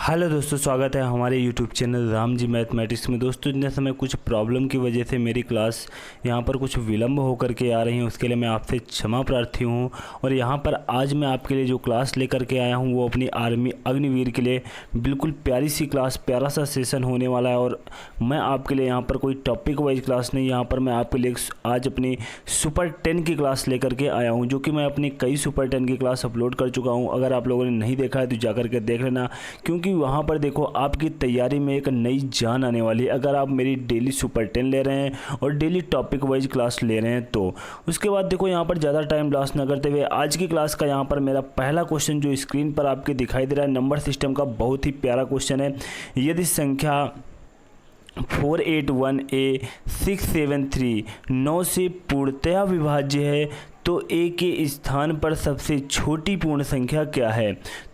Hello दोस्तों, स्वागत है हमारे YouTube channel Ram ji mathematics में। दोस्तों, इतने समय कुछ प्रॉब्लम की वजह से मेरी क्लास यहाँ पर कुछ विलम्ब होकर के आ रही है, उसके लिए मैं आपसे क्षमा प्रार्थी हूँ। और यहाँ पर आज मैं आपके लिए जो क्लास लेकर के आया हूँ वो अपनी आर्मी अग्निवीर के लिए बिल्कुल प्यारी सी क्लास, प्यारा सा सेशन होने वाला है। और मैं आपके लिए यहाँ पर कोई टॉपिक वाइज क्लास नहीं, यहाँ पर मैं आपके लिए आज अपनी सुपर 10 की क्लास लेकर के आया हूँ, जो कि मैं अपनी कई सुपर 10 की क्लास अपलोड कर चुका हूँ। अगर आप लोगों ने नहीं देखा है तो जा करके देख लेना, क्योंकि वहाँ पर देखो आपकी तैयारी में एक नई जान आने वाली है। अगर आप मेरी डेली सुपर 10 ले रहे हैं और डेली टॉपिक वाइज क्लास ले रहे हैं तो उसके बाद देखो यहाँ पर ज़्यादा टाइम लॉस ना करते हुए आज की क्लास का यहाँ पर मेरा पहला क्वेश्चन जो स्क्रीन पर आपके दिखाई दे रहा है, नंबर सिस्टम का बहुत ही प्यारा क्वेश्चन है। यदि संख्या 481A673 9 से पूर्णतया विभाज्य है तो A के स्थान पर सबसे छोटी पूर्ण संख्या क्या है?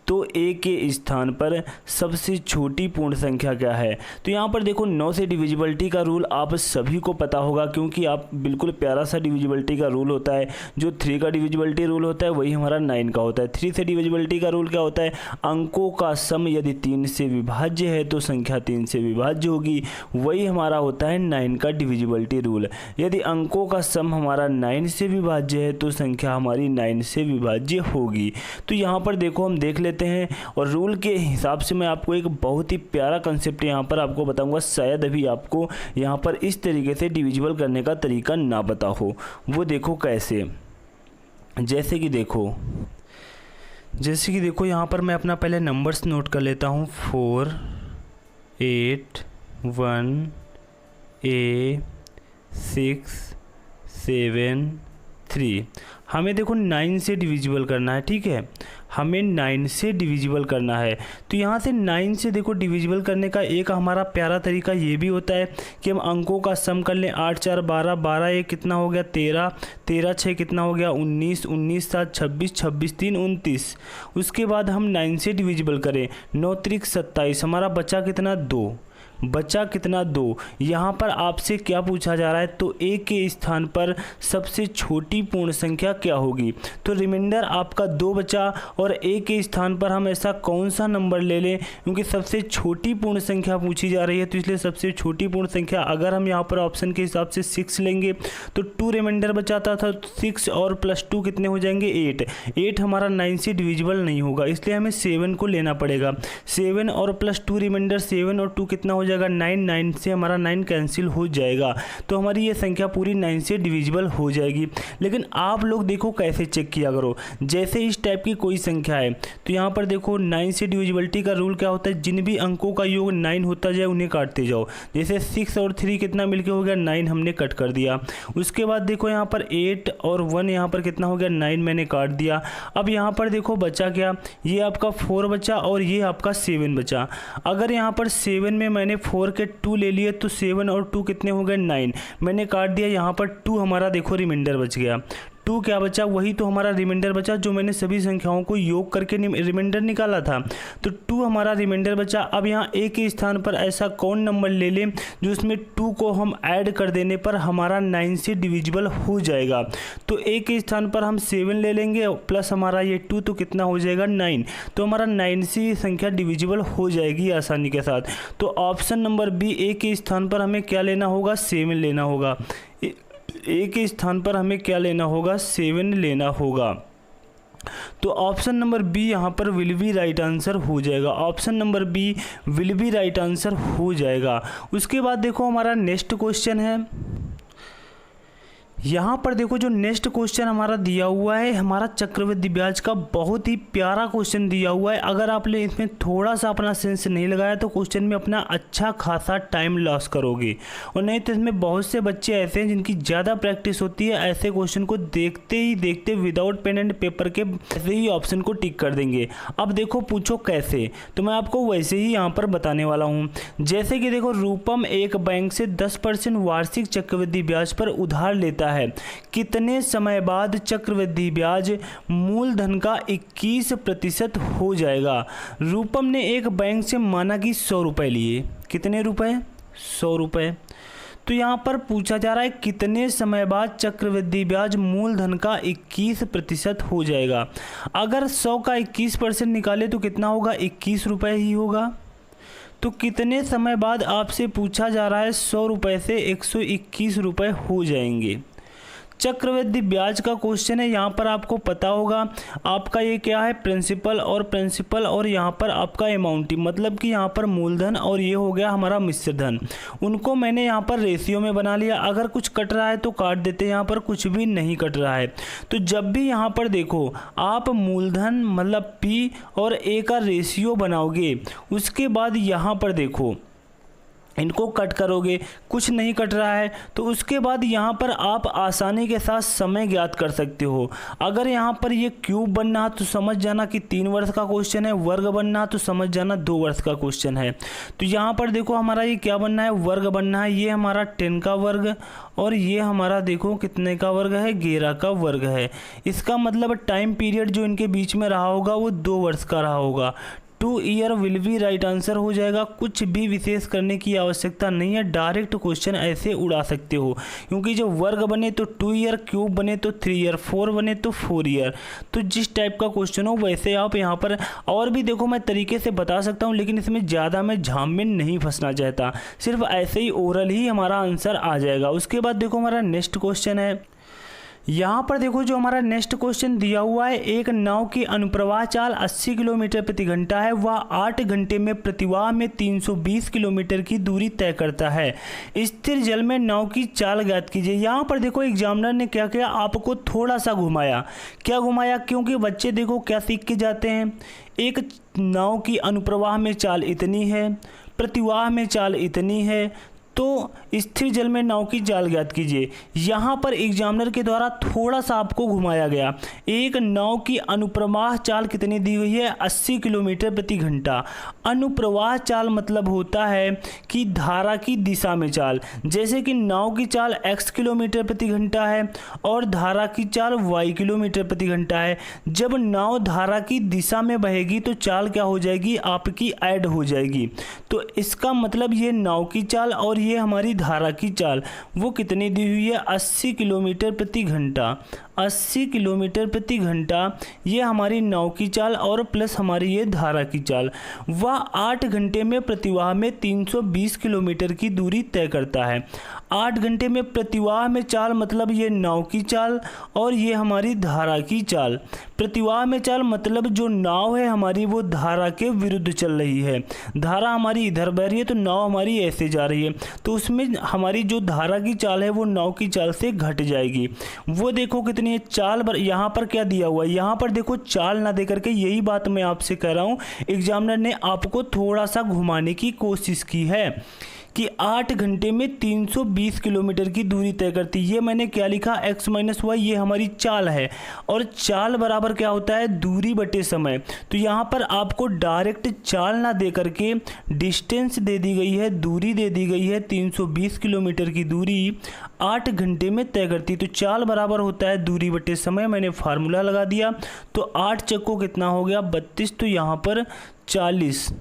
तो A के स्थान पर सबसे छोटी पूर्ण संख्या क्या है? तो यहाँ पर देखो 9 से डिविजिबिलिटी का रूल आप सभी को पता होगा, क्योंकि आप बिल्कुल प्यारा सा डिविजिबिलिटी का रूल होता है। जो 3 का डिविजिबिलिटी रूल होता है वही हमारा 9 का होता है। 3 से डिविजिबिलिटी का रूल क्या होता है? अंकों का सम यदि 3 से विभाज्य है तो संख्या 3 से विभाज्य होगी, वही हमारा होता है 9 का डिविजिबिलिटी रूल। यदि अंकों का सम हमारा 9 से विभाज्य है तो संख्या हमारी 9 से विभाज्य होगी। तो यहाँ पर देखो हम देख लेते हैं, और रूल के हिसाब से मैं आपको एक बहुत ही प्यारा कंसेप्ट यहाँ पर आपको बताऊंगा। शायद अभी आपको यहाँ पर इस तरीके से डिविजिबल करने का तरीका ना पता हो। वो देखो कैसे, जैसे कि देखो यहाँ पर मैं अपना पहले नंबर्स नोट कर लेता हूँ। 4 8 1 A 6 7 3। हमें देखो 9 से डिविजिबल करना है, ठीक है, हमें 9 से डिविजिबल करना है। तो यहाँ से 9 से देखो डिविजिबल करने का एक हमारा प्यारा तरीका ये भी होता है कि हम अंकों का सम कर लें। 8 4 12, 12 1 कितना हो गया 13, 13 6 कितना हो गया 19, 19 7 26, 26 3 29। उसके बाद हम 9 से डिविजिबल करें, 9 3 27, हमारा बचा कितना 2, बचा कितना 2। यहाँ पर आपसे क्या पूछा जा रहा है? तो A के स्थान पर सबसे छोटी पूर्ण संख्या क्या होगी? तो रिमाइंडर आपका 2 बचा, और A के स्थान पर हम ऐसा कौन सा नंबर ले लें, क्योंकि सबसे छोटी पूर्ण संख्या पूछी जा रही है, तो इसलिए सबसे छोटी पूर्ण संख्या अगर हम यहाँ पर ऑप्शन के हिसाब से 6 लेंगे तो 2 रिमाइंडर बचाता था, 6 और प्लस 2 कितने हो जाएंगे 8। 8 हमारा 9 से डिविजिबल नहीं होगा, इसलिए हमें 7 को लेना पड़ेगा। 7 और प्लस 2 रिमाइंडर, 7 और 2 कितना हो जाएगा 9, 9 से हमारा 9 कैंसिल हो जाएगा, तो हमारी ये संख्या पूरी 9 से डिविजिबल हो जाएगी। लेकिन आप लोग देखो कैसे चेक किया करो, जैसे इस टाइप की कोई संख्या है तो यहाँ पर देखो 9 से डिविजिबिलिटी का रूल क्या होता है? जिन भी अंकों का योग 9 होता जाए उन्हें काटते जाओ। जैसे 6 और 3 कितना मिलके हो गया 9, हमने कट कर दिया। उसके बाद देखो यहाँ पर 8 और 1 यहाँ पर कितना हो गया 9, मैंने काट दिया। अब यहाँ पर देखो बचा क्या, ये आपका 4 बचा और ये आपका 7 बचा। अगर यहाँ पर 7 में मैंने 4 के 2 ले लिए तो 7 और 2 कितने हो गए 9, मैंने काट दिया। यहाँ पर 2 हमारा देखो रिमाइंडर बच गया। 2 क्या बचा? वही तो हमारा रिमाइंडर बचा जो मैंने सभी संख्याओं को योग करके रिमाइंडर निकाला था, तो 2 हमारा रिमाइंडर बचा। अब यहाँ A के स्थान पर ऐसा कौन नंबर ले लें जो इसमें 2 को हम ऐड कर देने पर हमारा 9 से डिविजिबल हो जाएगा? तो A के स्थान पर हम 7 ले लेंगे प्लस हमारा ये 2, तो कितना हो जाएगा 9, तो हमारा 9 से ये संख्या डिविजिबल हो जाएगी आसानी के साथ। तो ऑप्शन नंबर बी, A के स्थान पर हमें क्या लेना होगा 7 लेना होगा। A के स्थान पर हमें क्या लेना होगा 7 लेना होगा। तो ऑप्शन नंबर बी यहाँ पर विल बी राइट आंसर हो जाएगा। Option number B will be right answer हो जाएगा। उसके बाद देखो हमारा नेक्स्ट क्वेश्चन है, यहाँ पर देखो जो नेक्स्ट क्वेश्चन हमारा दिया हुआ है, हमारा चक्रवृद्धि ब्याज का बहुत ही प्यारा क्वेश्चन दिया हुआ है। अगर आपने इसमें थोड़ा सा अपना सेंस नहीं लगाया तो क्वेश्चन में अपना अच्छा खासा टाइम लॉस करोगे, और नहीं तो इसमें बहुत से बच्चे ऐसे हैं जिनकी ज़्यादा प्रैक्टिस होती है, ऐसे क्वेश्चन को देखते ही देखते विदाउट पेन एंड पेपर के ऐसे ही ऑप्शन को टिक कर देंगे। अब देखो पूछो कैसे, तो मैं आपको वैसे ही यहाँ पर बताने वाला हूँ। जैसे कि देखो रूपम एक बैंक से 10% वार्षिक चक्रवृद्धि ब्याज पर उधार लेता है, कितने समय बाद चक्रवृद्धि ब्याज मूलधन का 21% हो जाएगा? रूपम ने एक बैंक से माना कि 100 रुपए लिए, कितने रुपए 100 रुपए। तो यहाँ पर पूछा जा रहा है कितने समय बाद चक्रवृद्धि ब्याज मूलधन का 21% हो जाएगा। अगर 100 का 21% निकाले तो कितना होगा, 21 रुपये ही होगा। तो कितने समय बाद आपसे पूछा जा रहा है 100 रुपये से 121 रुपये हो जाएंगे। चक्रवृद्धि ब्याज का क्वेश्चन है, यहाँ पर आपको पता होगा आपका ये क्या है, प्रिंसिपल और यहाँ पर आपका अमाउंट, मतलब कि यहाँ पर मूलधन और ये हो गया हमारा मिश्र धन। उनको मैंने यहाँ पर रेशियो में बना लिया। अगर कुछ कट रहा है तो काट देते हैं, यहाँ पर कुछ भी नहीं कट रहा है। तो जब भी यहाँ पर देखो आप मूलधन मतलब P और A का रेशियो बनाओगे, उसके बाद यहाँ पर देखो इनको कट करोगे, कुछ नहीं कट रहा है, तो उसके बाद यहाँ पर आप आसानी के साथ समय ज्ञात कर सकते हो। अगर यहाँ पर ये क्यूब बनना तो समझ जाना कि 3 वर्ष का क्वेश्चन है, वर्ग बनना तो समझ जाना 2 वर्ष का क्वेश्चन है। तो यहाँ पर देखो हमारा ये क्या बनना है, वर्ग बनना है। ये हमारा 10 का वर्ग और ये हमारा देखो कितने का वर्ग है, 11 का वर्ग है। इसका मतलब टाइम पीरियड जो इनके बीच में रहा होगा वो 2 वर्ष का रहा होगा। 2 year will be right answer हो जाएगा। कुछ भी विशेष करने की आवश्यकता नहीं है, डायरेक्ट क्वेश्चन ऐसे उड़ा सकते हो, क्योंकि जो वर्ग बने तो 2 ईयर, क्यूब बने तो 3 ईयर, 4 बने तो 4 ईयर। तो जिस टाइप का क्वेश्चन हो वैसे आप यहाँ पर और भी देखो मैं तरीके से बता सकता हूँ, लेकिन इसमें ज़्यादा मैं झाम में नहीं फंसना चाहता, सिर्फ ऐसे ही ओरल ही हमारा आंसर आ जाएगा। उसके बाद देखो हमारा नेक्स्ट क्वेश्चन है, यहाँ पर देखो जो हमारा नेक्स्ट क्वेश्चन दिया हुआ है, एक नाव की अनुप्रवाह चाल 80 किलोमीटर प्रति घंटा है, वह 8 घंटे में प्रतिवाह में 320 किलोमीटर की दूरी तय करता है। स्थिर जल में नाव की चाल ज्ञात कीजिए। यहाँ पर देखो एग्जामिनर ने क्या किया, आपको थोड़ा सा घुमाया। क्या घुमाया, क्योंकि बच्चे देखो क्या सीख के जाते हैं, एक नाव की अनुप्रवाह में चाल इतनी है, प्रतिवाह में चाल इतनी है, तो स्थिर जल में नाव की चाल ज्ञात कीजिए। यहाँ पर एग्जामिनर के द्वारा थोड़ा सा आपको घुमाया गया। एक नाव की अनुप्रवाह चाल कितनी दी हुई है, 80 किलोमीटर प्रति घंटा। अनुप्रवाह चाल मतलब होता है कि धारा की दिशा में चाल, जैसे कि नाव की चाल x किलोमीटर प्रति घंटा है और धारा की चाल y किलोमीटर प्रति घंटा है। जब नाव धारा की दिशा में बहेगी तो चाल क्या हो जाएगी, आपकी ऐड हो जाएगी। तो इसका मतलब ये नाव की चाल और ये हमारी धारा की चाल वो कितनी दी हुई है, 80 किलोमीटर प्रति घंटा। 80 किलोमीटर प्रति घंटा ये हमारी नाव की चाल और प्लस हमारी ये धारा की चाल। वह 8 घंटे में प्रतिवाह में 320 किलोमीटर की दूरी तय करता है। 8 घंटे में प्रतिवाह में चाल मतलब ये नाव की चाल और ये हमारी धारा की चाल। प्रतिवाह में चाल मतलब जो नाव है हमारी वो धारा के विरुद्ध चल रही है। धारा हमारी इधर बह रही है तो नाव हमारी ऐसे जा रही है, तो उसमें हमारी जो धारा की चाल है वो नाव की चाल से घट जाएगी। वो देखो कितनी है चाल। यहाँ पर क्या दिया हुआ है, यहाँ पर देखो चाल ना दे करके, यही बात मैं आपसे कह रहा हूँ, एग्जामिनर ने आपको थोड़ा सा घुमाने की कोशिश की है कि 8 घंटे में 320 किलोमीटर की दूरी तय करती। ये मैंने क्या लिखा, x माइनस वाई, ये हमारी चाल है और चाल बराबर क्या होता है, दूरी बटे समय। तो यहाँ पर आपको डायरेक्ट चाल ना दे करके डिस्टेंस दे दी गई है, दूरी दे दी गई है। 320 किलोमीटर की दूरी 8 घंटे में तय करती। तो चाल बराबर होता है दूरी बटे समय। मैंने फार्मूला लगा दिया, तो 8 चक्को कितना हो गया, 32। तो यहाँ पर 40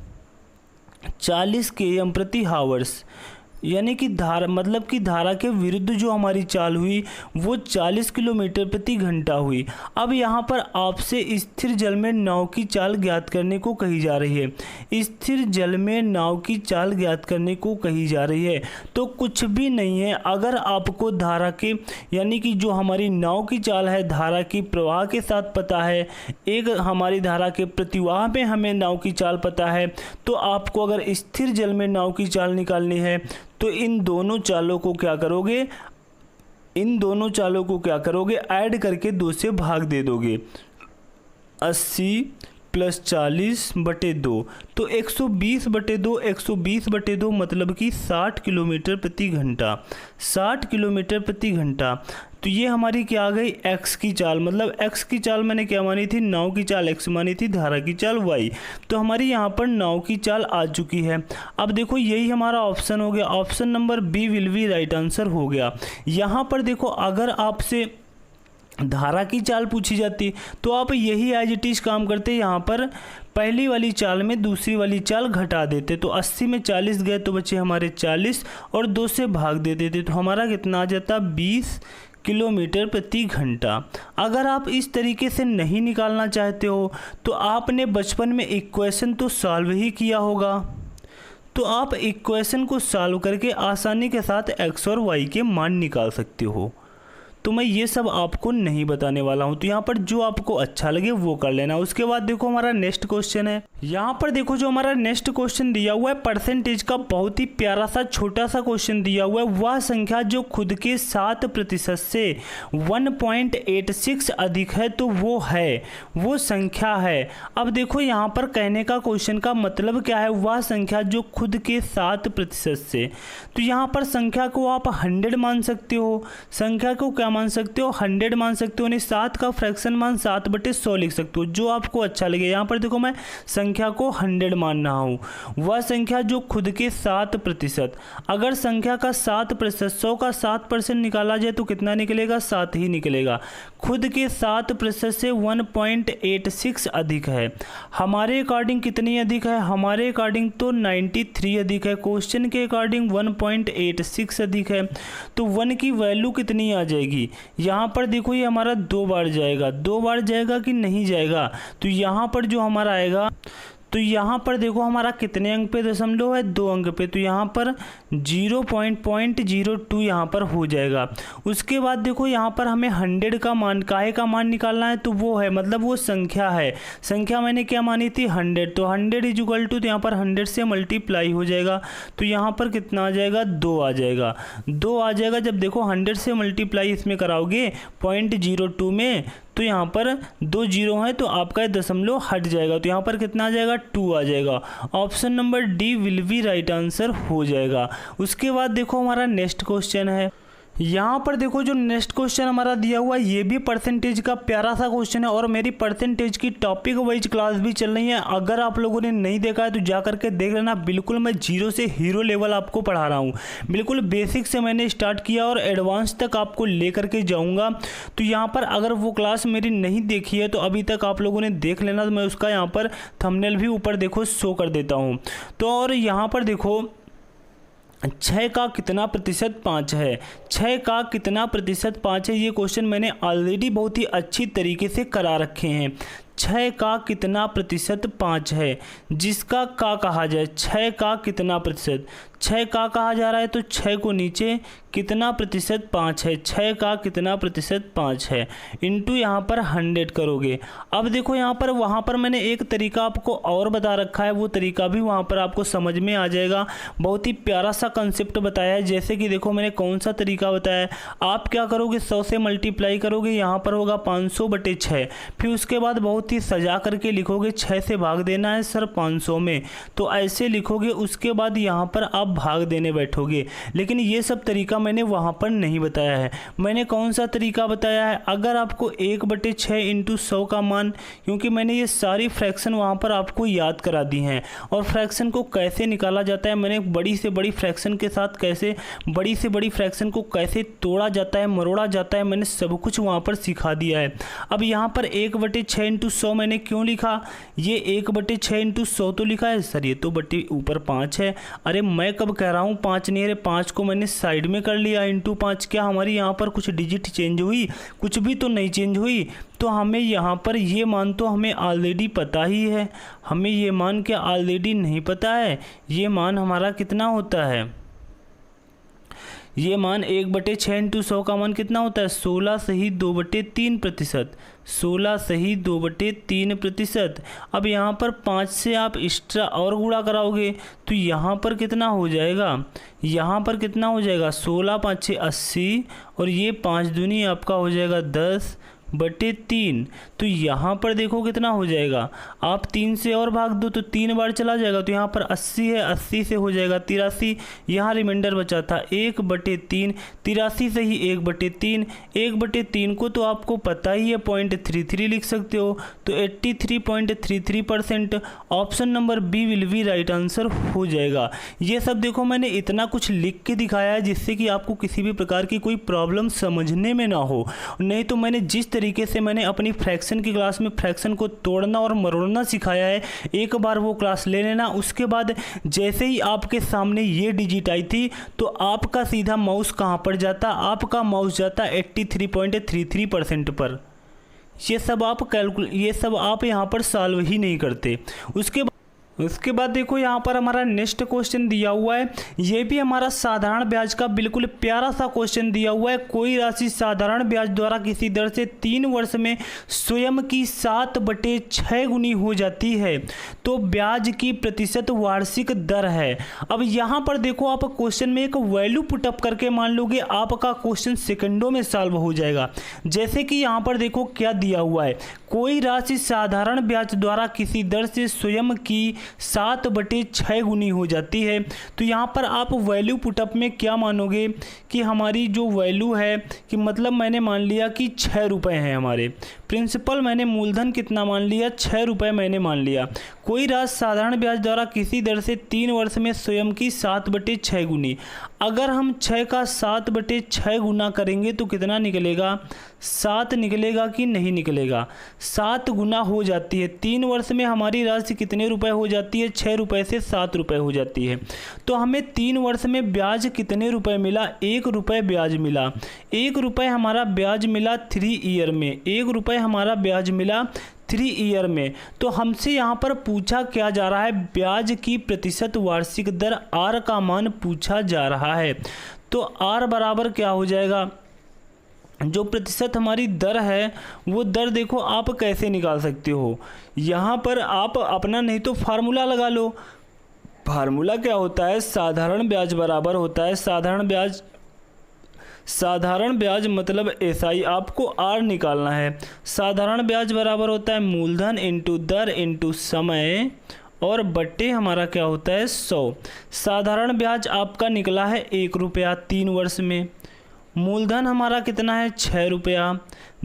km प्रति हावर्स, यानी कि धारा मतलब कि धारा के विरुद्ध जो हमारी चाल हुई वो 40 किलोमीटर प्रति घंटा हुई। अब यहाँ पर आपसे स्थिर जल में नाव की चाल ज्ञात करने को कही जा रही है। स्थिर जल में नाव की चाल ज्ञात करने को कही जा रही है, तो कुछ भी नहीं है। अगर आपको धारा के यानी कि जो हमारी नाव की चाल है धारा की प्रवाह के साथ पता है, एक हमारी धारा के प्रतिवाह में हमें नाव की चाल पता है, तो आपको अगर स्थिर जल में नाव की चाल निकालनी है तो इन दोनों चालों को क्या करोगे, ऐड करके 2 से भाग दे दोगे। 80 + 40/2, तो 120/2 मतलब कि 60 किलोमीटर प्रति घंटा। 60 किलोमीटर प्रति घंटा। तो ये हमारी क्या आ गई, x की चाल। मतलब x की चाल मैंने क्या मानी थी, नाव की चाल x मानी थी, धारा की चाल y। तो हमारी यहाँ पर नाव की चाल आ चुकी है। अब देखो यही हमारा ऑप्शन हो गया, option number B will be right answer हो गया। यहाँ पर देखो अगर आपसे धारा की चाल पूछी जाती तो आप यही एज इट इज काम करते, यहाँ पर पहली वाली चाल में दूसरी वाली चाल घटा देते, तो 80 में 40 गए तो बचे हमारे 40 और 2 से भाग दे देते तो हमारा कितना आ जाता 20 किलोमीटर प्रति घंटा। अगर आप इस तरीके से नहीं निकालना चाहते हो तो आपने बचपन में इक्वेशन तो सॉल्व ही किया होगा, तो आप इक्वेशन को सॉल्व करके आसानी के साथ x और y के मान निकाल सकते हो। तो मैं ये सब आपको नहीं बताने वाला हूँ, तो यहाँ पर जो आपको अच्छा लगे वो कर लेना। उसके बाद देखो हमारा नेक्स्ट क्वेश्चन है, यहाँ पर देखो जो हमारा नेक्स्ट क्वेश्चन दिया हुआ है परसेंटेज का, बहुत ही प्यारा सा छोटा सा क्वेश्चन दिया हुआ है। वह संख्या जो खुद के 7% से 1.86 अधिक है तो वो संख्या है। अब देखो यहाँ पर कहने का क्वेश्चन का मतलब क्या है, वह संख्या जो खुद के 7% से, तो यहाँ पर संख्या को आप 100 मान सकते हो, संख्या को क्या मान सकते हो 100 मान सकते हो, यानी 7 का फ्रैक्शन मान 7/100 लिख सकते हो, जो आपको अच्छा लगे। यहाँ पर देखो मैं संख्या को 100 मान रहा हूँ। वह संख्या जो खुद के 7%, अगर संख्या का 7%, 100 का 7% निकाला जाए तो कितना निकलेगा 7 ही निकलेगा। खुद के 7% से 1.86 अधिक है, हमारे अकॉर्डिंग कितनी अधिक है, हमारे अकॉर्डिंग तो 93 अधिक है, क्वेश्चन के अकॉर्डिंग 1.86 अधिक है। तो 1 की वैल्यू कितनी आ जाएगी, यहाँ पर देखो ये हमारा 2 बार जाएगा, 2 बार जाएगा कि नहीं जाएगा, तो यहाँ पर जो हमारा आएगा, तो यहाँ पर देखो हमारा कितने अंक पे दशमलव है 2 अंक पे, तो यहाँ पर 0.02 यहाँ पर हो जाएगा। उसके बाद देखो यहाँ पर हमें 100 का मान, काहे का मान निकालना है, तो वो है मतलब वो संख्या है, संख्या मैंने क्या मानी थी 100, तो 100 इक्वल टू, तो यहाँ पर 100 से मल्टीप्लाई हो जाएगा, तो यहाँ पर कितना आ जाएगा 2 आ जाएगा, 2 आ जाएगा। जब देखो 100 से मल्टीप्लाई इसमें कराओगे 0.02 में, तो यहाँ पर 2 जीरो है तो आपका दशमलव हट जाएगा, तो यहाँ पर कितना आ जाएगा 2 आ जाएगा। Option number D will be right answer हो जाएगा। उसके बाद देखो हमारा नेक्स्ट क्वेश्चन है, यहाँ पर देखो जो नेक्स्ट क्वेश्चन हमारा दिया हुआ है ये भी परसेंटेज का प्यारा सा क्वेश्चन है, और मेरी परसेंटेज की टॉपिक वाइज क्लास भी चल रही है। अगर आप लोगों ने नहीं देखा है तो जा करके देख लेना। बिल्कुल मैं 0 से हीरो लेवल आपको पढ़ा रहा हूँ, बिल्कुल बेसिक से मैंने स्टार्ट किया और एडवांस तक आपको ले करके जाऊँगा। तो यहाँ पर अगर वो क्लास मेरी नहीं देखी है तो अभी तक आप लोगों ने देख लेना, तो मैं उसका यहाँ पर थंबनेल भी ऊपर देखो शो कर देता हूँ। तो और यहाँ पर देखो 6 का कितना प्रतिशत 5 है, 6 का कितना प्रतिशत 5 है, ये क्वेश्चन मैंने ऑलरेडी बहुत ही अच्छी तरीके से करा रखे हैं। 6 का कितना प्रतिशत 5 है, जिसका का कहा जाए, 6 का कितना प्रतिशत, 6 का कहा जा रहा है तो 6 को नीचे कितना प्रतिशत 5 है, 6 का कितना प्रतिशत 5 है, इंटू यहाँ पर 100 करोगे। अब देखो यहाँ पर वहाँ पर मैंने एक तरीका आपको और बता रखा है, वो तरीका भी वहाँ पर आपको समझ में आ जाएगा। बहुत ही प्यारा सा कंसेप्ट बताया है। जैसे कि देखो मैंने कौन सा तरीका बताया है, आप क्या करोगे 100 से मल्टीप्लाई करोगे, यहाँ पर होगा 500/6, फिर उसके बाद बहुत ही सजा करके लिखोगे 6 से भाग देना है सर 500 में, तो ऐसे लिखोगे। उसके बाद यहाँ पर आप भाग देने बैठोगे। लेकिन ये सब तरीका मैंने वहाँ पर नहीं बताया है। मैंने कौन सा तरीका बताया है, अगर आपको 1/6 इंटू 100 का मान, क्योंकि मैंने ये सारी फ्रैक्शन वहाँ पर आपको याद करा दी हैं, और फ्रैक्शन को कैसे निकाला जाता है, मैंने बड़ी से बड़ी फ्रैक्शन के साथ कैसे बड़ी से बड़ी फ्रैक्शन को कैसे तोड़ा जाता है, मरोड़ा जाता है, मैंने सब कुछ वहाँ पर सिखा दिया है। अब यहाँ पर 1/6 इंटू 100 मैंने क्यों लिखा, ये 1/6 इंटू 100 तो लिखा है सर, ये तो बटे ऊपर 5 है। अरे मैं कब कह रहा हूँ 5 नहीं, अरे 5 को मैंने साइड में कर लिया इंटू 5। क्या हमारी यहाँ पर कुछ डिजिट चेंज हुई, कुछ भी तो नहीं चेंज हुई। तो हमें यहाँ पर ये मान तो हमें ऑलरेडी पता ही है, हमें ये मान क्या ऑलरेडी नहीं पता है। ये मान हमारा कितना होता है, ये मान 1/6 इंटू 100 का मान कितना होता है 16 सही 2/3%, 16 सही 2/3%। अब यहाँ पर 5 से आप एक्स्ट्रा और गुणा कराओगे तो यहाँ पर कितना हो जाएगा, यहाँ पर कितना हो जाएगा 16 5 6 80, और ये 5 दूनी आपका हो जाएगा 10/3। तो यहाँ पर देखो कितना हो जाएगा, आप 3 से और भाग दो तो 3 बार चला जाएगा, तो यहाँ पर 80 है, 80 से हो जाएगा 83। यहाँ रिमाइंडर बचा था 1/3, 83 से ही 1/3, 1/3 को तो आपको पता ही है 0.33 लिख सकते हो, तो 83.33%। Option number B will be right answer हो जाएगा। ये सब देखो मैंने इतना कुछ लिख के दिखाया है जिससे कि आपको किसी भी प्रकार की कोई प्रॉब्लम समझने में ना हो, नहीं तो मैंने जिस तरीके से मैंने अपनी फ्रैक्शन की क्लास में फ्रैक्शन को तोड़ना और मरोड़ना सिखाया है, एक बार वो क्लास ले लेना। उसके बाद जैसे ही आपके सामने ये डिजिट आई थी तो आपका सीधा माउस कहाँ पर जाता, आपका माउस जाता 83.33% पर। ये सब आप यहाँ पर सॉल्व ही नहीं करते। उसके बाद देखो यहाँ पर हमारा नेक्स्ट क्वेश्चन दिया हुआ है, ये भी हमारा साधारण ब्याज का बिल्कुल प्यारा सा क्वेश्चन दिया हुआ है। कोई राशि साधारण ब्याज द्वारा किसी दर से 3 वर्ष में स्वयं की 7/6 गुनी हो जाती है तो ब्याज की प्रतिशत वार्षिक दर है। अब यहाँ पर देखो आप क्वेश्चन में एक वैल्यू पुटअप करके मान लोगे, आपका क्वेश्चन सेकंडों में सॉल्व हो जाएगा। जैसे कि यहाँ पर देखो क्या दिया हुआ है, कोई राशि साधारण ब्याज द्वारा किसी दर से स्वयं की 7/6 गुनी हो जाती है। तो यहाँ पर आप वैल्यू पुटअप में क्या मानोगे कि हमारी जो वैल्यू है कि मतलब मैंने मान लिया कि 6 रुपये हैं हमारे, प्रिंसिपल मैंने मूलधन कितना मान लिया, 6 रुपये मैंने मान लिया। कोई राशि साधारण ब्याज द्वारा किसी दर से 3 वर्ष में स्वयं की 7/6 गुनी, अगर हम 6 का 7/6 गुना करेंगे तो कितना निकलेगा, 7 निकलेगा कि नहीं निकलेगा, 7 गुना हो जाती है। 3 वर्ष में हमारी राशि कितने रुपए हो जाती है, 6 रुपये से 7 रुपये हो जाती है। तो हमें 3 वर्ष में ब्याज कितने रुपए मिला, 1 रुपये ब्याज मिला। 1 रुपये हमारा ब्याज मिला 3 ईयर में, 1 रुपये हमारा ब्याज मिला 3 ईयर में। तो हमसे यहाँ पर पूछा क्या जा रहा है, ब्याज की प्रतिशत वार्षिक दर आर का मान पूछा जा रहा है। तो आर बराबर क्या हो जाएगा, जो प्रतिशत हमारी दर है वो दर देखो आप कैसे निकाल सकते हो, यहाँ पर आप अपना नहीं तो फार्मूला लगा लो। फार्मूला क्या होता है, साधारण ब्याज बराबर होता है साधारण ब्याज मतलब एसआई, आपको आर निकालना है। साधारण ब्याज बराबर होता है मूलधन इंटू दर इंटू समय और बट्टे हमारा क्या होता है 100। साधारण ब्याज आपका निकला है 1 रुपया 3 वर्ष में, मूलधन हमारा कितना है 6 रुपया,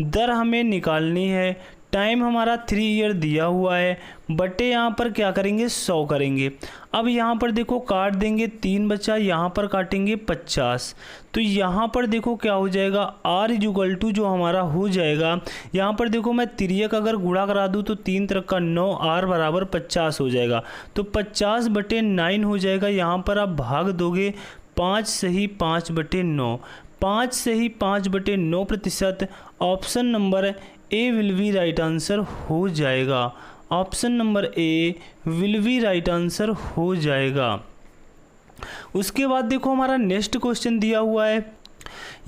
दर हमें निकालनी है, टाइम हमारा 3 ईयर दिया हुआ है, बटे यहाँ पर क्या करेंगे 100 करेंगे। अब यहाँ पर देखो काट देंगे, 3 बचा, यहाँ पर काटेंगे 50। तो यहाँ पर देखो क्या हो जाएगा, आर इक्वल टू जो हमारा हो जाएगा, यहाँ पर देखो मैं तिर्यक अगर गुणा करा दूँ तो 3 तरह का 9, आर बराबर 50 हो जाएगा। तो 50/9 हो जाएगा। यहाँ पर आप भाग दोगे 5 सही 5/9, 5 सही 5/9%। Option number A will be right answer हो जाएगा। Option number A will be right answer हो जाएगा। उसके बाद देखो हमारा नेक्स्ट क्वेश्चन दिया हुआ है,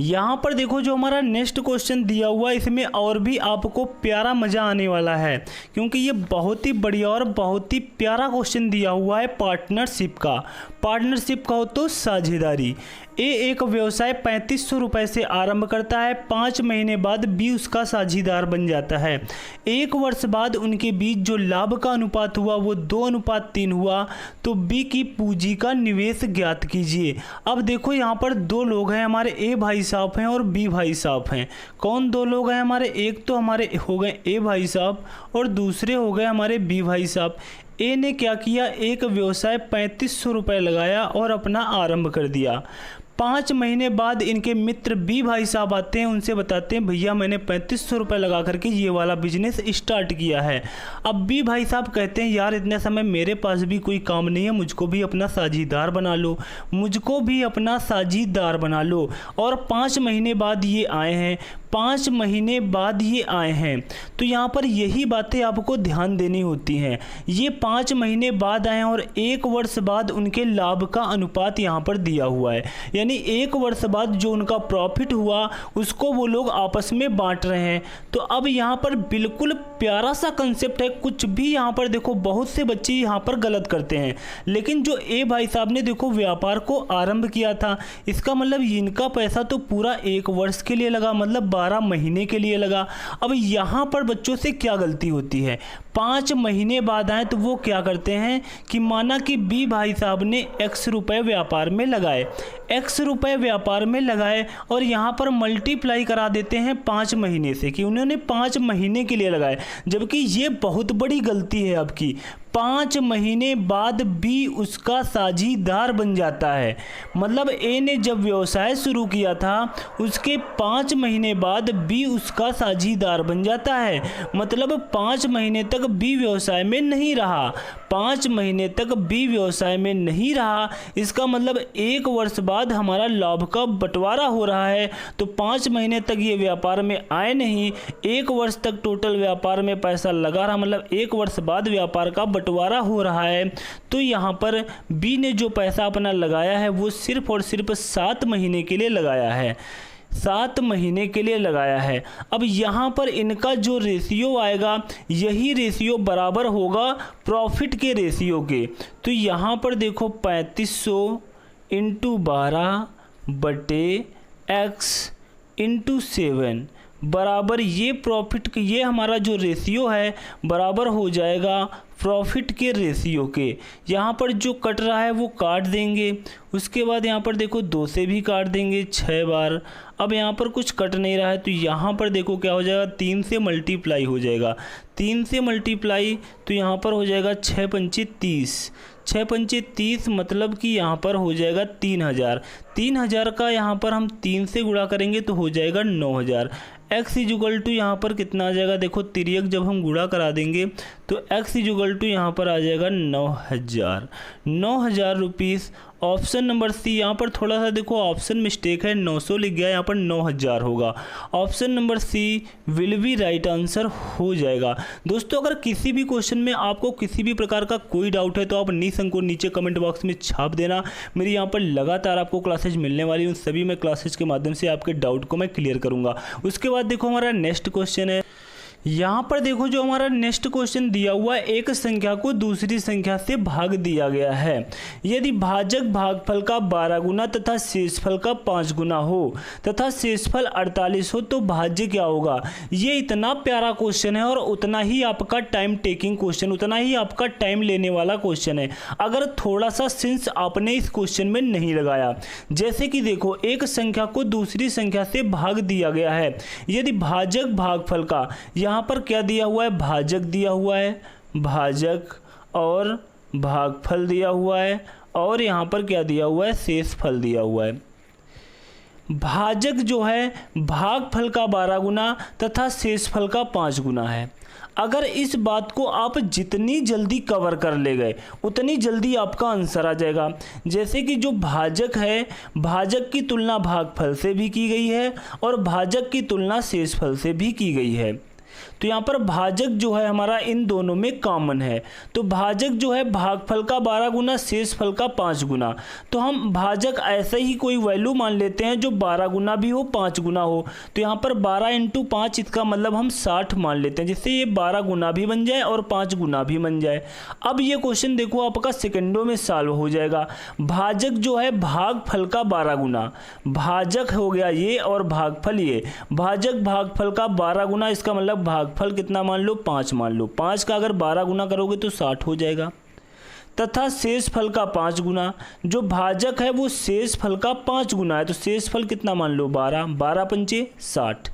यहाँ पर देखो जो हमारा नेक्स्ट क्वेश्चन दिया हुआ है इसमें और भी आपको प्यारा मज़ा आने वाला है, क्योंकि ये बहुत ही बढ़िया और बहुत ही प्यारा क्वेश्चन दिया हुआ है पार्टनरशिप का हो तो साझेदारी। ए एक व्यवसाय 3500 रुपये से आरंभ करता है, 5 महीने बाद बी उसका साझेदार बन जाता है। 1 वर्ष बाद उनके बीच जो लाभ का अनुपात हुआ वो 2:3 हुआ, तो बी की पूंजी का निवेश ज्ञात कीजिए। अब देखो यहाँ पर 2 लोग हैं हमारे, ए भाई साहब हैं और बी भाई साहब हैं। कौन 2 लोग हैं हमारे, एक तो हमारे हो गए ए भाई साहब और दूसरे हो गए हमारे बी भाई साहब। ए ने क्या किया, एक व्यवसाय 3500 रुपये लगाया और अपना आरंभ कर दिया। 5 महीने बाद इनके मित्र बी भाई साहब आते हैं, उनसे बताते हैं भैया मैंने 3500 रुपये लगा करके ये वाला बिजनेस स्टार्ट किया है। अब बी भाई साहब कहते हैं यार इतने समय मेरे पास भी कोई काम नहीं है, मुझको भी अपना साझेदार बना लो, मुझको भी अपना साझेदार बना लो। और 5 महीने बाद ये आए हैं, 5 महीने बाद ये आए हैं। तो यहाँ पर यही बातें आपको ध्यान देनी होती हैं। ये 5 महीने बाद आए हैं और 1 वर्ष बाद उनके लाभ का अनुपात यहाँ पर दिया हुआ है, यानी 1 वर्ष बाद जो उनका प्रॉफिट हुआ उसको वो लोग आपस में बांट रहे हैं। तो अब यहाँ पर बिल्कुल प्यारा सा कंसेप्ट है। कुछ भी यहाँ पर देखो बहुत से बच्चे यहाँ पर गलत करते हैं, लेकिन जो ए भाई साहब ने देखो व्यापार को आरंभ किया था, इसका मतलब इनका पैसा तो पूरा 1 वर्ष के लिए लगा, मतलब 12 महीने के लिए लगा। अब यहाँ पर बच्चों से क्या गलती होती है, 5 महीने बाद आए तो वो क्या करते हैं कि माना कि बी भाई साहब ने x रुपये व्यापार में लगाए, x रुपये व्यापार में लगाए और यहाँ पर मल्टीप्लाई करा देते हैं 5 महीने से कि उन्होंने 5 महीने के लिए लगाए, जबकि ये बहुत बड़ी गलती है आपकी। 5 महीने बाद बी उसका साझीदार बन जाता है। मतलब ए ने जब व्यवसाय शुरू किया था उसके 5 महीने बाद बी उसका साझीदार बन जाता है। मतलब 5 महीने तक बी व्यवसाय में नहीं रहा, 5 महीने तक बी व्यवसाय में नहीं रहा, इसका मतलब 1 वर्ष बाद हमारा लाभ का बंटवारा हो रहा है। तो 5 महीने तक ये व्यापार में आए नहीं, 1 वर्ष तक टोटल व्यापार में पैसा लगा रहा, मतलब 1 वर्ष बाद व्यापार का बंटवारा हो रहा है। तो यहाँ पर बी ने जो पैसा अपना लगाया है वो सिर्फ और सिर्फ 7 महीने के लिए लगाया है, 7 महीने के लिए लगाया है। अब यहाँ पर इनका जो रेशियो आएगा यही रेशियो बराबर होगा प्रॉफिट के रेशियो के। तो यहाँ पर देखो 3500 इंटू 12 बटे x इंटू 7 बराबर ये प्रॉफिट, ये हमारा जो रेशियो है बराबर हो जाएगा प्रॉफिट के रेशियो के। यहाँ पर जो कट रहा है वो काट देंगे, उसके बाद यहाँ पर देखो 2 से भी काट देंगे 6 बार। अब यहाँ पर कुछ कट नहीं रहा है तो यहाँ पर देखो क्या हो जाएगा, 3 से मल्टीप्लाई हो जाएगा, 3 से मल्टीप्लाई तो यहाँ पर हो जाएगा 6 पंचे 30, 6 पंचे 30 मतलब कि यहाँ पर हो जाएगा 3000। 3000 का यहाँ पर हम 3 से गुणा करेंगे तो हो जाएगा 9000। x इजुगल टू यहाँ पर कितना आ जाएगा, देखो तिर्यक जब हम गुणा करा देंगे तो x इजुगल टू यहाँ पर आ जाएगा 9000, 9000 रुपीज़। ऑप्शन नंबर सी, यहाँ पर थोड़ा सा देखो ऑप्शन मिस्टेक है, 900 लिख गया, यहाँ पर 9000 होगा। Option number C will be right answer हो जाएगा। दोस्तों अगर किसी भी क्वेश्चन में आपको किसी भी प्रकार का कोई डाउट है तो आप निसंकोच नीचे कमेंट बॉक्स में छाप देना। मेरी यहाँ पर लगातार आपको क्लासेज मिलने वाली, उन सभी में क्लासेज के माध्यम से आपके डाउट को मैं क्लियर करूँगा। उसके बाद देखो हमारा नेक्स्ट क्वेश्चन है, यहाँ पर देखो जो हमारा नेक्स्ट क्वेश्चन दिया हुआ है, एक संख्या को दूसरी संख्या से भाग दिया गया है। यदि भाजक भागफल का 12 गुना तथा शेषफल का 5 गुना हो तथा शेषफल 48 हो तो भाज्य क्या होगा। ये इतना प्यारा क्वेश्चन है और उतना ही आपका टाइम टेकिंग क्वेश्चन, उतना ही आपका टाइम लेने वाला क्वेश्चन है अगर थोड़ा सा सेंस आपने इस क्वेश्चन में नहीं लगाया। जैसे कि देखो एक संख्या को दूसरी संख्या से भाग दिया गया है, यदि भाजक भागफल का, यहाँ पर क्या दिया हुआ है, भाजक दिया हुआ है, भाजक और भागफल दिया हुआ है, और यहाँ पर क्या दिया हुआ है, शेषफल दिया हुआ है। भाजक जो है भागफल का 12 गुना तथा शेषफल का 5 गुना है। अगर इस बात को आप जितनी जल्दी कवर कर ले गए उतनी जल्दी आपका आंसर आ जाएगा। जैसे कि जो भाजक है, भाजक की तुलना भागफल से भी की गई है और भाजक की तुलना शेषफल से भी की गई है। तो यहाँ पर भाजक जो है हमारा इन दोनों में कॉमन है, तो भाजक जो है भागफल का 12 गुना शेषफल का 5 गुना। तो हम भाजक ऐसे ही कोई वैल्यू मान लेते हैं जो 12 गुना भी हो 5 गुना हो। तो यहाँ पर 12 इंटू 5 इसका मतलब हम 60 मान लेते हैं, जिससे ये 12 गुना भी बन जाए और 5 गुना भी बन जाए। अब ये क्वेश्चन देखो आपका सेकेंडों में सॉल्व हो जाएगा। भाजक जो है भागफल का 12 गुना, भाजक हो गया ये और भागफल ये, भाजक भागफल का 12 गुना, इसका मतलब भागफल कितना मान लो, 5 मान लो। 5 का अगर 12 गुना करोगे तो 60 हो जाएगा। तथा शेषफल का 5 गुना, जो भाजक है वो शेषफल का 5 गुना है, तो शेषफल कितना मान लो, 12, 12 पंचे 60।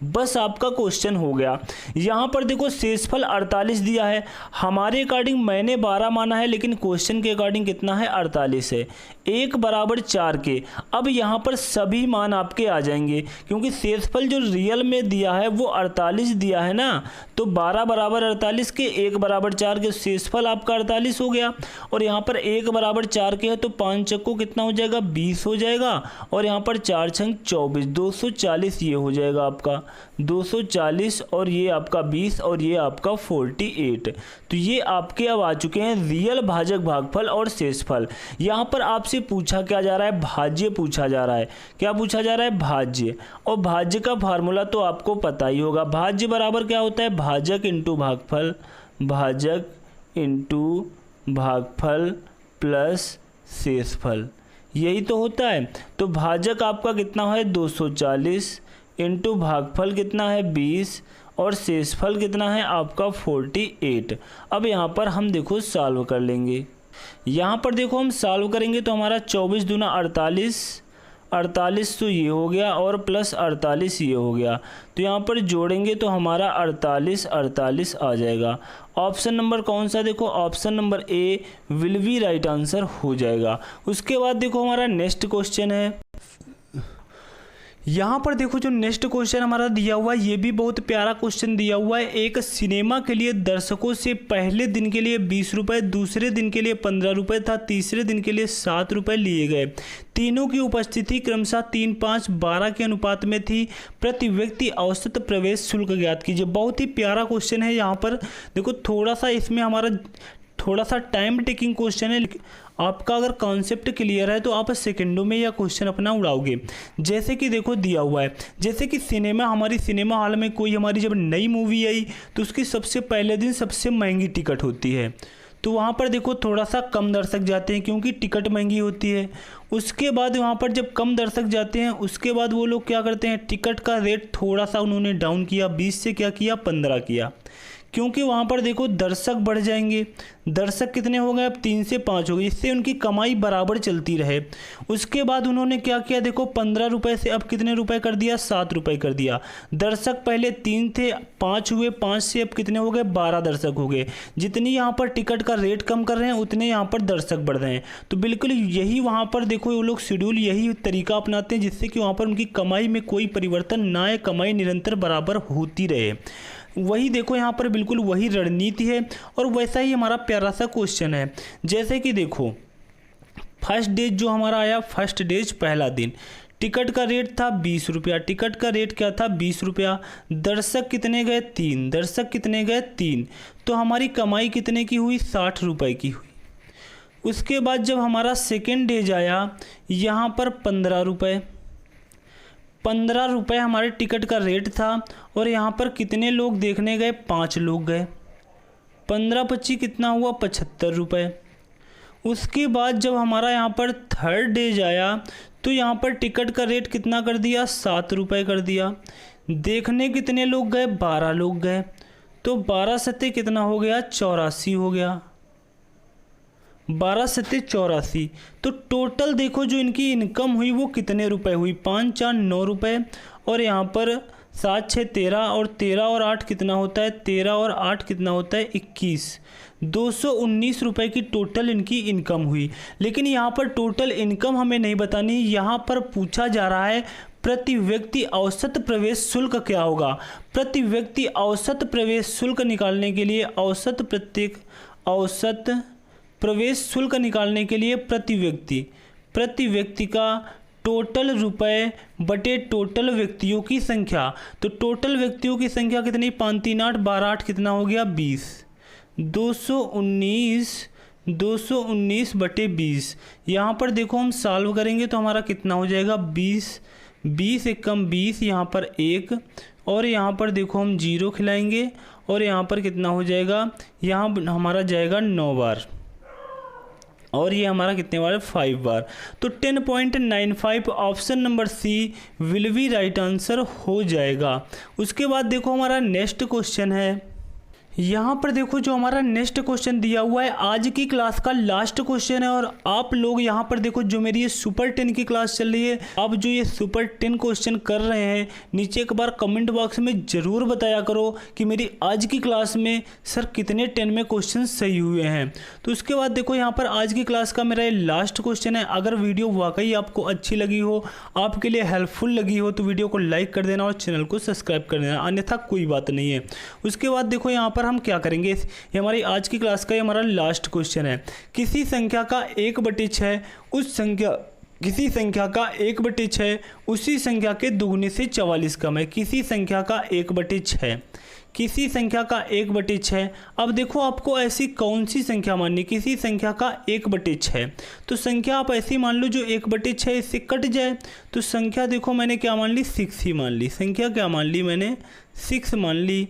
बस आपका क्वेश्चन हो गया। यहाँ पर देखो शेषफल 48 दिया है, हमारे अकॉर्डिंग मैंने 12 माना है लेकिन क्वेश्चन के अकॉर्डिंग कितना है, 48 है। 1 बराबर 4 के, अब यहाँ पर सभी मान आपके आ जाएंगे क्योंकि शेषफल जो रियल में दिया है वो 48 दिया है ना, तो 12 बराबर 48 के, 1 बराबर 4 के, शेषफल आपका 48 हो गया। और यहाँ पर 1 बराबर 4 के है तो 5 चक्को कितना हो जाएगा, 20 हो जाएगा। और यहाँ पर 4 छंग 24, 240 ये हो जाएगा आपका 240, और ये आपका 20 और ये आपका 48। तो ये आपके अब आ चुके हैं रियल भाजक भागफल और शेषफल। यहाँ पर आपसे पूछा क्या जा रहा है, भाज्य पूछा जा रहा है। क्या पूछा जा रहा है, भाज्य। और भाज्य का फार्मूला तो आपको पता ही होगा, भाज्य बराबर क्या होता है, भाजक इंटू भागफल, भाजक इंटू भागफल प्लस शेषफल, यही तो होता है। तो भाजक आपका कितना है, 240 इंटू भागफल कितना है, 20, और शेषफल कितना है आपका 48। अब यहाँ पर हम देखो सॉल्व कर लेंगे। यहाँ पर देखो हम सॉल्व करेंगे तो हमारा 24 दूना 48 48 तो ये हो गया और प्लस 48 ये हो गया, तो यहाँ पर जोड़ेंगे तो हमारा 48 आ जाएगा। ऑप्शन नंबर कौन सा, देखो option number A will be right answer हो जाएगा। उसके बाद देखो हमारा नेक्स्ट क्वेश्चन है, यहाँ पर देखो जो नेक्स्ट क्वेश्चन हमारा दिया हुआ है ये भी बहुत प्यारा क्वेश्चन दिया हुआ है। एक सिनेमा के लिए दर्शकों से पहले दिन के लिए 20 रुपये, दूसरे दिन के लिए 15 रुपये तथा तीसरे दिन के लिए 7 रुपये लिए गए। तीनों की उपस्थिति क्रमशः 3, 5, 12 के अनुपात में थी। प्रति व्यक्ति औसत प्रवेश शुल्क ज्ञात कीजिए। बहुत ही प्यारा क्वेश्चन है। यहाँ पर देखो थोड़ा सा इसमें हमारा थोड़ा सा टाइम टेकिंग क्वेश्चन है। आपका अगर कॉन्सेप्ट क्लियर है तो आप सेकंडों में यह क्वेश्चन अपना उड़ाओगे। जैसे कि देखो दिया हुआ है, जैसे कि हमारी सिनेमा हॉल में कोई हमारी जब नई मूवी आई तो उसकी सबसे पहले दिन सबसे महंगी टिकट होती है, तो वहाँ पर देखो थोड़ा सा कम दर्शक जाते हैं क्योंकि टिकट महंगी होती है। उसके बाद वहाँ पर जब कम दर्शक जाते हैं उसके बाद वो लोग क्या करते हैं, टिकट का रेट थोड़ा सा उन्होंने डाउन किया, 20 से क्या किया 15 किया, क्योंकि वहाँ पर देखो दर्शक बढ़ जाएंगे। दर्शक कितने हो गए, अब 3 से 5 हो गए, इससे उनकी कमाई बराबर चलती रहे। उसके बाद उन्होंने क्या किया, देखो 15 रुपये से अब कितने रुपए कर दिया, 7 रुपये कर दिया। दर्शक पहले 3 थे, 5 हुए, 5 से अब कितने हो गए, 12 दर्शक हो गए। जितनी यहाँ पर टिकट का रेट कम कर रहे हैं उतने यहाँ पर दर्शक बढ़ रहे हैं। तो बिल्कुल यही वहाँ पर देखो वो लोग शेड्यूल यही तरीका अपनाते हैं जिससे कि वहाँ पर उनकी कमाई में कोई परिवर्तन ना आए, कमाई निरंतर बराबर होती रहे। वही देखो यहाँ पर बिल्कुल वही रणनीति है और वैसा ही हमारा प्यारा सा क्वेश्चन है। जैसे कि देखो फर्स्ट डेज जो हमारा आया, फर्स्ट डेज पहला दिन, टिकट का रेट था 20 रुपया, टिकट का रेट क्या था 20 रुपया। दर्शक कितने गए 3, दर्शक कितने गए 3, तो हमारी कमाई कितने की हुई 60 रुपये की हुई। उसके बाद जब हमारा सेकेंड डेज आया यहाँ पर 15 रुपये, 15 रुपये हमारे टिकट का रेट था और यहाँ पर कितने लोग देखने गए, 5 लोग गए। 15 25 कितना हुआ 75 रुपये। उसके बाद जब हमारा यहाँ पर थर्ड डेज आया तो यहाँ पर टिकट का रेट कितना कर दिया, 7 रुपये कर दिया। देखने कितने लोग गए, 12 लोग गए, तो 12 सत्ते कितना हो गया, 84 हो गया। 12 सत्ते 84, तो टोटल देखो जो इनकी इनकम हुई वो कितने रुपए हुई, 5 4 9 रुपये, और यहाँ पर 7 6 13 और 13 और 8 कितना होता है, 13 और 8 कितना होता है 21, 219 रुपये की टोटल इनकी इनकम हुई। लेकिन यहाँ पर टोटल इनकम हमें नहीं बतानी, यहाँ पर पूछा जा रहा है प्रति व्यक्ति औसत प्रवेश शुल्क क्या होगा। प्रति व्यक्ति औसत प्रवेश शुल्क निकालने के लिए औसत प्रवेश शुल्क निकालने के लिए प्रति व्यक्ति का टोटल रुपए बटे टोटल व्यक्तियों की संख्या। तो टोटल व्यक्तियों की संख्या कितनी, 5 3 8 12 8 कितना हो गया 20, 219 बटे 20। यहाँ पर देखो हम सॉल्व करेंगे तो हमारा कितना हो जाएगा 20 एक कम 20, यहाँ पर 1 और यहाँ पर देखो हम 0 खिलाएंगे और यहाँ पर कितना हो जाएगा, यहाँ हमारा जाएगा 9 बार और ये हमारा कितने बार, 5 बार। तो 10.95 option number C will be right answer हो जाएगा। उसके बाद देखो हमारा नेक्स्ट क्वेश्चन है, यहाँ पर देखो जो हमारा नेक्स्ट क्वेश्चन दिया हुआ है आज की क्लास का लास्ट क्वेश्चन है। और आप लोग यहाँ पर देखो जो मेरी ये सुपर 10 की क्लास चल रही है, आप जो ये सुपर 10 क्वेश्चन कर रहे हैं नीचे एक बार कमेंट बॉक्स में ज़रूर बताया करो कि मेरी आज की क्लास में सर कितने 10 में क्वेश्चन सही हुए हैं। तो उसके बाद देखो यहाँ पर आज की क्लास का मेरा ये लास्ट क्वेश्चन है। अगर वीडियो वाकई आपको अच्छी लगी हो, आपके लिए हेल्पफुल लगी हो तो वीडियो को लाइक कर देना और चैनल को सब्सक्राइब कर देना, अन्यथा कोई बात नहीं है। उसके बाद देखो यहाँ पर हम क्या करेंगे, ये हमारी आज की क्लास का ये हमारा लास्ट क्वेश्चन है। किसी संख्या का 1/6 किसी संख्या का 1/6 उसी संख्या के दुगने से 44 कम है। किसी संख्या का 1/6 अब देखो आपको ऐसी कौन सी संख्या माननी, किसी संख्या का 1/6 तो संख्या आप ऐसी मान लो जो 1/6 इससे कट जाए। तो संख्या देखो मैंने क्या मान ली, 6 ही मान ली। संख्या क्या मान ली मैंने, 6 मान ली।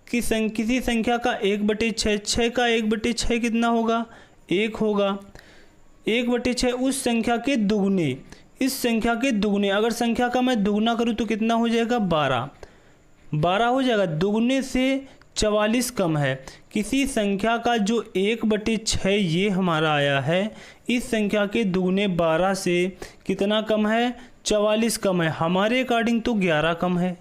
किसी संख्या का 1/6, 6 का 1/6 कितना होगा, 1 होगा। 1/6 उस संख्या के दुगने, इस संख्या के दुगने, अगर संख्या का मैं दुगना करूँ तो कितना हो जाएगा, 12 हो जाएगा। दुगने से 44 कम है। किसी संख्या का जो 1/6 ये हमारा आया है, इस संख्या के दुगने 12 से कितना कम है, 44 कम है, हमारे अकॉर्डिंग तो 11 कम है,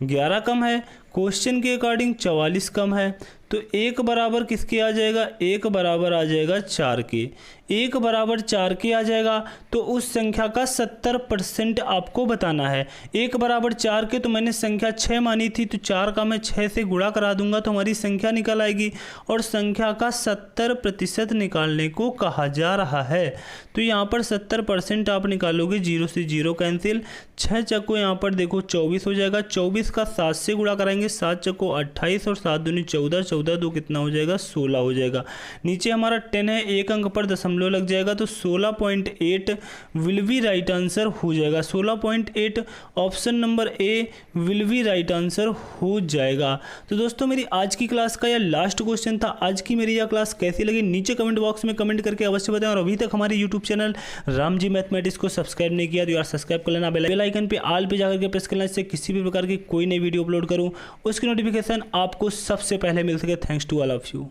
11 कम है, क्वेश्चन के अकॉर्डिंग 44 कम है। तो 1 बराबर किसके आ जाएगा, 1 बराबर आ जाएगा 4 के, 1 बराबर 4 के आ जाएगा। तो उस संख्या का 70% आपको बताना है। 1 बराबर 4 के, तो मैंने संख्या 6 मानी थी, तो 4 का मैं 6 से गुणा करा दूंगा तो हमारी संख्या निकल आएगी, और संख्या का 70% निकालने को कहा जा रहा है। तो यहाँ पर 70% आप निकालोगे, 0 से 0 कैंसिल, 6 चक्को यहाँ पर देखो 24 हो जाएगा, 24 का 7 से गुणा कराएंगे, 7 चक्को 28 और 7 दूनी 14, 14 दो कितना हो जाएगा, 16 हो जाएगा। नीचे हमारा 10 है, एक अंक पर दशमलव लग जाएगा, तो 16.8 विल बी राइट आंसर हो जाएगा। 16.8 option number A will be right answer हो जाएगा। तो दोस्तों मेरी आज की क्लास का यह लास्ट क्वेश्चन था। आज की मेरी यह क्लास कैसी लगी नीचे कमेंट बॉक्स में कमेंट करके अवश्य बताएं, और अभी तक हमारे YouTube channel Ram ji mathematics को सब्सक्राइब नहीं किया तो यार सब्सक्राइब कर लेना, बेल आइकन पे ऑल पे जाकर के प्रेस कर लेना, इससे किसी भी प्रकार की कोई नई वीडियो अपलोड करूं उसकी नोटिफिकेशन आपको सबसे पहले मिल सके। Thanks to all of you.